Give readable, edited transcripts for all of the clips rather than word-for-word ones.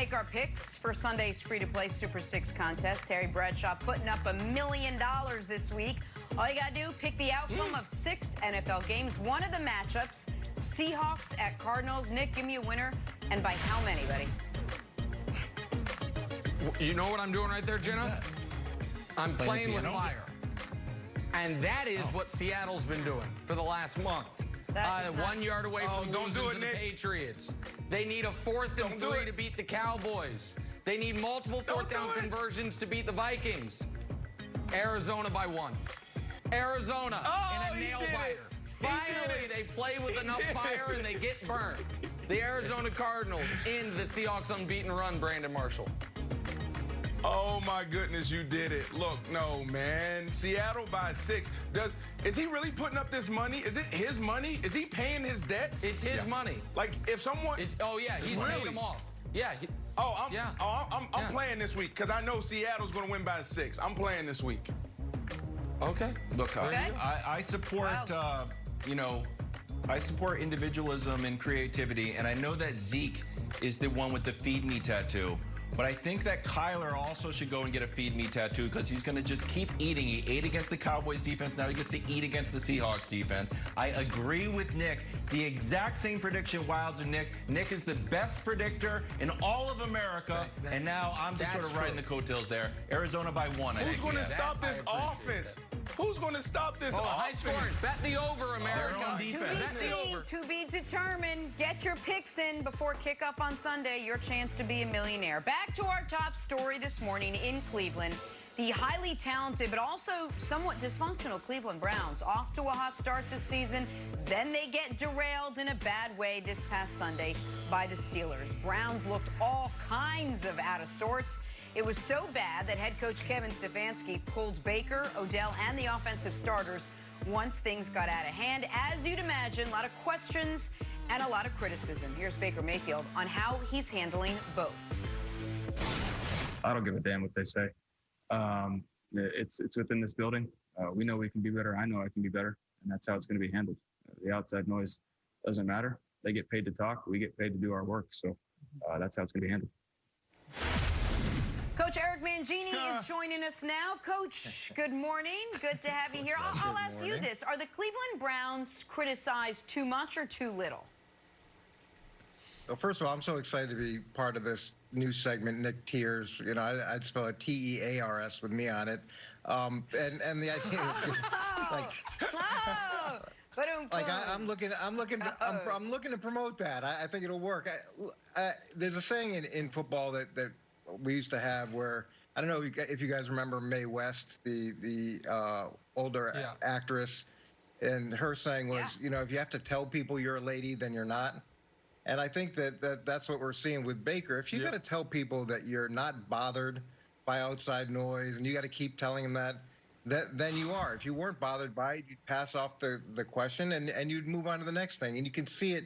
make our picks for Sunday's free-to-play Super 6 contest. Terry Bradshaw putting up $1 million this week. All you gotta do, pick the outcome of 6 NFL games. One of the matchups, Seahawks at Cardinals. Nick, give me a winner, and by how many, buddy? You know what I'm doing right there, Jenna? I'm playing with fire. And that is what Seattle's been doing for the last month. 1 yard away from losing to the Patriots. They need a 4th and 3 to beat the Cowboys. They need multiple 4th down conversions to beat the Vikings. Arizona by 1. Arizona in a nail-biter. Finally, they play with enough fire and they get burned. The Arizona Cardinals in the Seahawks unbeaten run, Brandon Marshall. Oh, my goodness, you did it. Look, no, man. Seattle by 6. Is he really putting up this money? Is it his money? Is he paying his debts? It's his money. Like, if someone... Oh, yeah, he's paying them off. Yeah. I'm playing this week because I know Seattle's going to win by 6. I'm playing this week. Okay. Look, I support, I support individualism and creativity, and I know that Zeke is the one with the feed me tattoo. But I think that Kyler also should go and get a feed me tattoo because he's going to just keep eating. He ate against the Cowboys defense. Now he gets to eat against the Seahawks defense. I agree with Nick. The exact same prediction, Wilds and Nick. Nick is the best predictor in all of America. And now I'm just sort of riding the coattails there. Arizona by 1. Who's going to stop this offense? Who's going to stop this offense? High scoring. Bet the over, America. To be determined. Get your picks in before kickoff on Sunday. Your chance to be a millionaire. Back to our top story this morning in Cleveland. The highly talented but also somewhat dysfunctional Cleveland Browns off to a hot start this season. Then they get derailed in a bad way this past Sunday by the Steelers. Browns looked all kinds of out of sorts. It was so bad that head coach Kevin Stefanski pulled Baker, Odell, and the offensive starters once things got out of hand. As you'd imagine, a lot of questions and a lot of criticism. Here's Baker Mayfield on how he's handling both. I don't give a damn what they say. It's within this building. We know we can be better. I know I can be better, and that's how it's going to be handled. The outside noise doesn't matter. They get paid to talk. We get paid to do our work. So that's how it's going to be handled. Coach Eric Mangini is joining us now. Coach, good morning. Good to have you here. I'll ask you this. Are the Cleveland Browns criticized too much or too little? Well, first of all, I'm so excited to be part of this new segment, Nick Tears. You know, I'd spell it T-E-A-R-S with me on it. And the idea I'm looking to promote that. I think it'll work. There's a saying in football that we used to have where, I don't know if you guys remember Mae West, the older actress, and her saying was, you know, if you have to tell people you're a lady, then you're not. And I think that's what we're seeing with Baker. If you got to tell people that you're not bothered by outside noise, and you got to keep telling them that, then you are. If you weren't bothered by it, you'd pass off the question and you'd move on to the next thing. And you can see it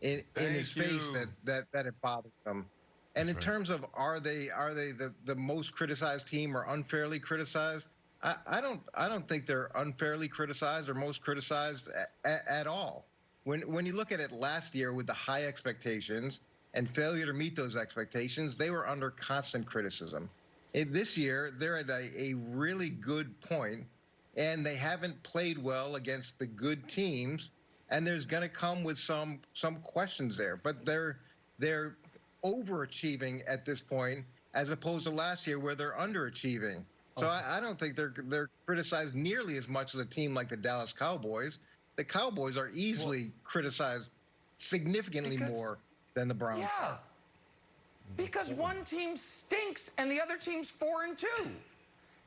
in his face that it bothers him. And in terms of are they the most criticized team or unfairly criticized? I don't think they're unfairly criticized or most criticized at all. When you look at it last year with the high expectations and failure to meet those expectations, they were under constant criticism. This year, they're at a really good point, and they haven't played well against the good teams, and there's going to come with some questions there. But they're overachieving at this point, as opposed to last year where they're underachieving. So I don't think they're criticized nearly as much as a team like the Dallas Cowboys. The Cowboys are easily criticized significantly more than the Browns. Yeah, because one team stinks and the other team's 4-2.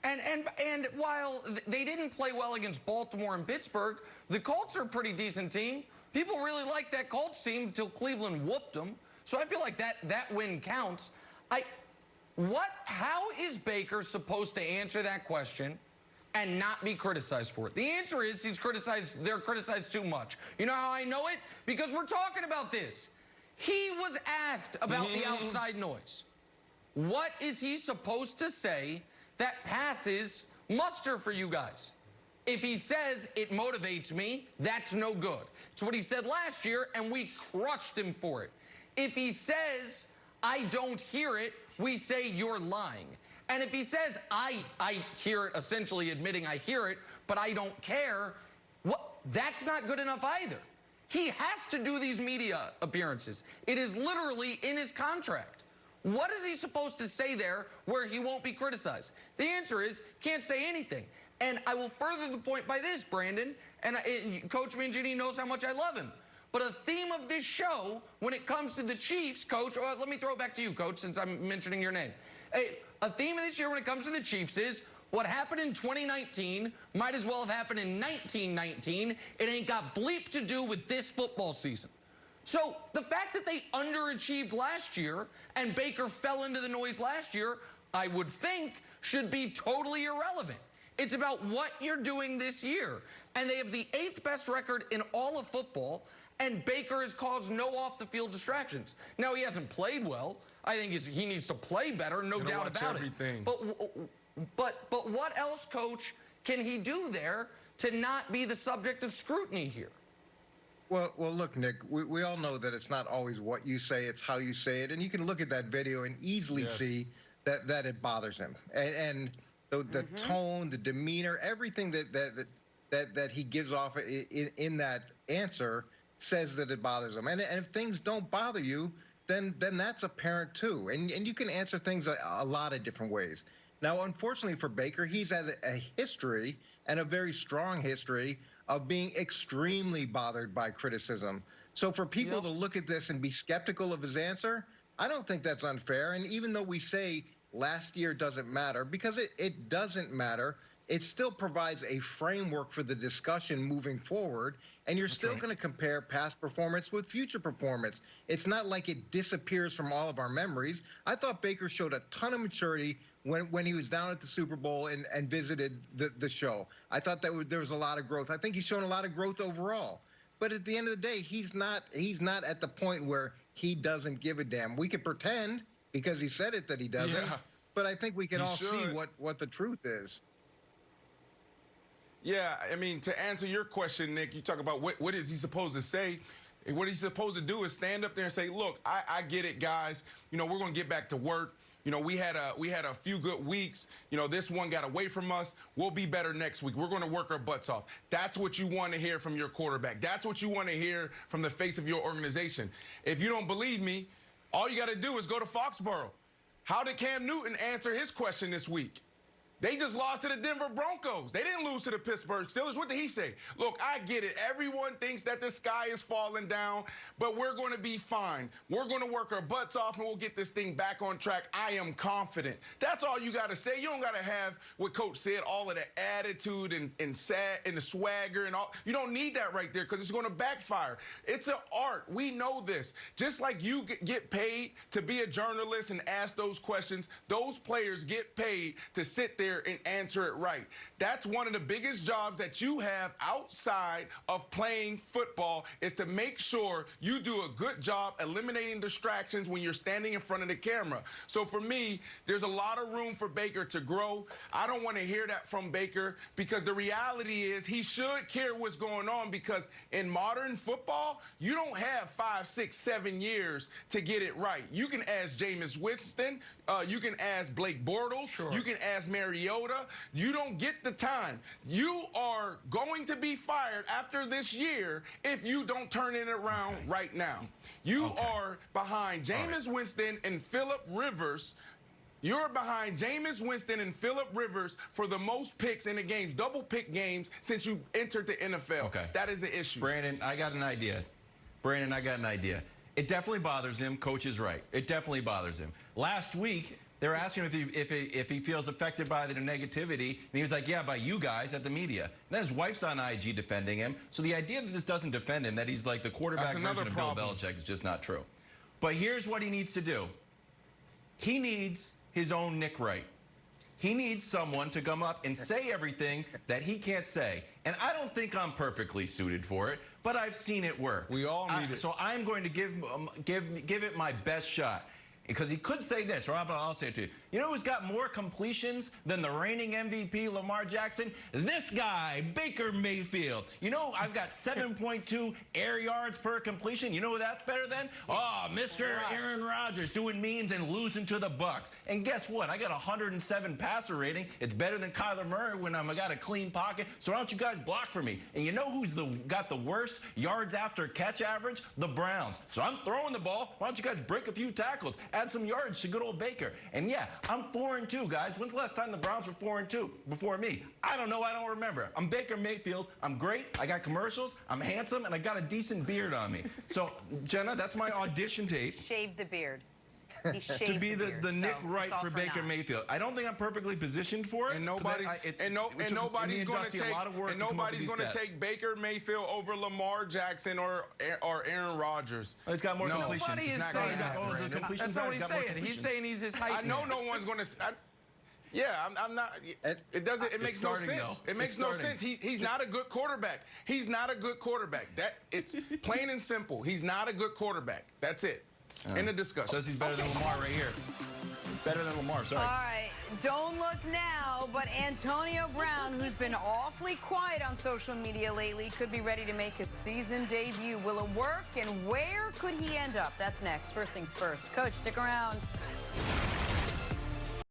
And while they didn't play well against Baltimore and Pittsburgh, the Colts are a pretty decent team. People really like that Colts team until Cleveland whooped them. So I feel like that win counts. How is Baker supposed to answer that question and not be criticized for it? The answer is they're criticized too much. You know how I know it? Because we're talking about this. He was asked about the outside noise. What is he supposed to say that passes muster for you guys? If he says it motivates me, that's no good. It's what he said last year, and we crushed him for it. If he says I don't hear it, we say you're lying. And if he says, I hear it, essentially admitting I hear it, but I don't care, that's not good enough either. He has to do these media appearances. It is literally in his contract. What is he supposed to say there where he won't be criticized? The answer is, can't say anything. And I will further the point by this, Brandon, and Coach Mangini knows how much I love him. But a theme of this show, when it comes to the Chiefs, Coach, let me throw it back to you, Coach, since I'm mentioning your name. A theme of this year when it comes to the Chiefs is what happened in 2019 might as well have happened in 1919. It ain't got bleep to do with this football season. So the fact that they underachieved last year and Baker fell into the noise last year, I would think should be totally irrelevant. It's about what you're doing this year. And they have the 8th best record in all of football, and Baker has caused no off-the-field distractions. Now, he hasn't played well. I think he needs to play better, no doubt about it. But what else, Coach, can he do there to not be the subject of scrutiny here? Well, look, Nick, we all know that it's not always what you say, it's how you say it. And you can look at that video and easily see that it bothers him. And the tone, the demeanor, everything that he gives off in that answer says that it bothers him. And if things don't bother you, then that's apparent too. And you can answer things a lot of different ways. Now, unfortunately for Baker, he's had a history, and a very strong history, of being extremely bothered by criticism. So for people to look at this and be skeptical of his answer, I don't think that's unfair. And even though we say last year doesn't matter, because it doesn't matter, it still provides a framework for the discussion moving forward, and you're still going to compare past performance with future performance. It's not like it disappears from all of our memories. I thought Baker showed a ton of maturity when he was down at the Super Bowl and visited the show. I thought that there was a lot of growth. I think he's shown a lot of growth overall. But at the end of the day, he's not at the point where he doesn't give a damn. We could pretend, because he said it, that he doesn't. Yeah. But I think we can all see what the truth is. Yeah, I mean, to answer your question, Nick, you talk about what is he supposed to say. What he's supposed to do is stand up there and say, look, I get it, guys. You know, we're going to get back to work. You know, we had a few good weeks. You know, this one got away from us. We'll be better next week. We're going to work our butts off. That's what you want to hear from your quarterback. That's what you want to hear from the face of your organization. If you don't believe me, all you got to do is go to Foxborough. How did Cam Newton answer his question this week? They just lost to the Denver Broncos. They didn't lose to the Pittsburgh Steelers. What did he say? Look, I get it. Everyone thinks that the sky is falling down, but we're going to be fine. We're going to work our butts off, and we'll get this thing back on track. I am confident. That's all you got to say. You don't got to have what Coach said, all of the attitude and the swagger and all. You don't need that right there, because it's going to backfire. It's an art. We know this. Just like you get paid to be a journalist and ask those questions, those players get paid to sit there and answer it right. That's one of the biggest jobs that you have outside of playing football, is to make sure you do a good job eliminating distractions when you're standing in front of the camera. So for me, there's a lot of room for Baker to grow. I don't want to hear that from Baker, because the reality is he should care what's going on, because in modern football, you don't have 5, 6, 7 years to get it right. You can ask Jameis Winston. You can ask Blake Bortles. Sure. You can ask Mariota. You don't get the time. You are going to be fired after this year if you don't turn it around right now. You are behind Jameis Winston and Phillip Rivers. You're behind Jameis Winston and Phillip Rivers for the most picks in the games, double pick games, since you entered the NFL. Okay. That is the issue. Brandon, I got an idea. It definitely bothers him. Coach is right. It definitely bothers him. Last week, they were asking him if he feels affected by the negativity, and he was like, yeah, by you guys at the media. And then his wife's on IG defending him. So the idea that this doesn't defend him, that he's like the quarterback version of Bill Belichick, is just not true. But here's what he needs to do. He needs his own Nick Wright. He needs someone to come up and say everything that he can't say. And I don't think I'm perfectly suited for it, but I've seen it work. We all need it. So I'm going to give it my best shot. because he could say this, or I'll say it to you. You know who's got more completions than the reigning MVP, Lamar Jackson? This guy, Baker Mayfield. You know, I've got 7.2 air yards per completion. You know who that's better than? Oh, Mr. Aaron Rodgers doing memes and losing to the Bucs. And guess what? I got 107 passer rating. It's better than Kyler Murray when I got a clean pocket. So why don't you guys block for me? And you know who's got the worst yards after catch average? The Browns. So I'm throwing the ball. Why don't you guys break a few tackles? Add some yards to good old Baker. And yeah, I'm 4-2, guys. When's the last time the Browns were 4-2 before me? I don't know. I don't remember. I'm Baker Mayfield. I'm great. I got commercials. I'm handsome, and I got a decent beard on me. So, Jenna, that's my audition tape. Shaved the beard. He shaved To be the beard, Nick so Wright it's all for Baker now. Mayfield. I don't think I'm perfectly positioned for it. And nobody's going to take Baker Mayfield over Lamar Jackson or Aaron Rodgers. He's got more completions. Nobody is saying that. That's not what he's saying. He's saying he's his height. I know no one's going to. Yeah, I'm not. It doesn't. It makes no sense. It makes no sense. He's not a good quarterback. He's not a good quarterback. It's plain and simple. He's not a good quarterback. That's it. End of discussion. Says he's better than Lamar right here. Better than Lamar. Sorry. All right, don't look now, but Antonio Brown, who's been awfully quiet on social media lately, could be ready to make his season debut. Will it work, and where could he end up? That's next. First things first. Coach, stick around.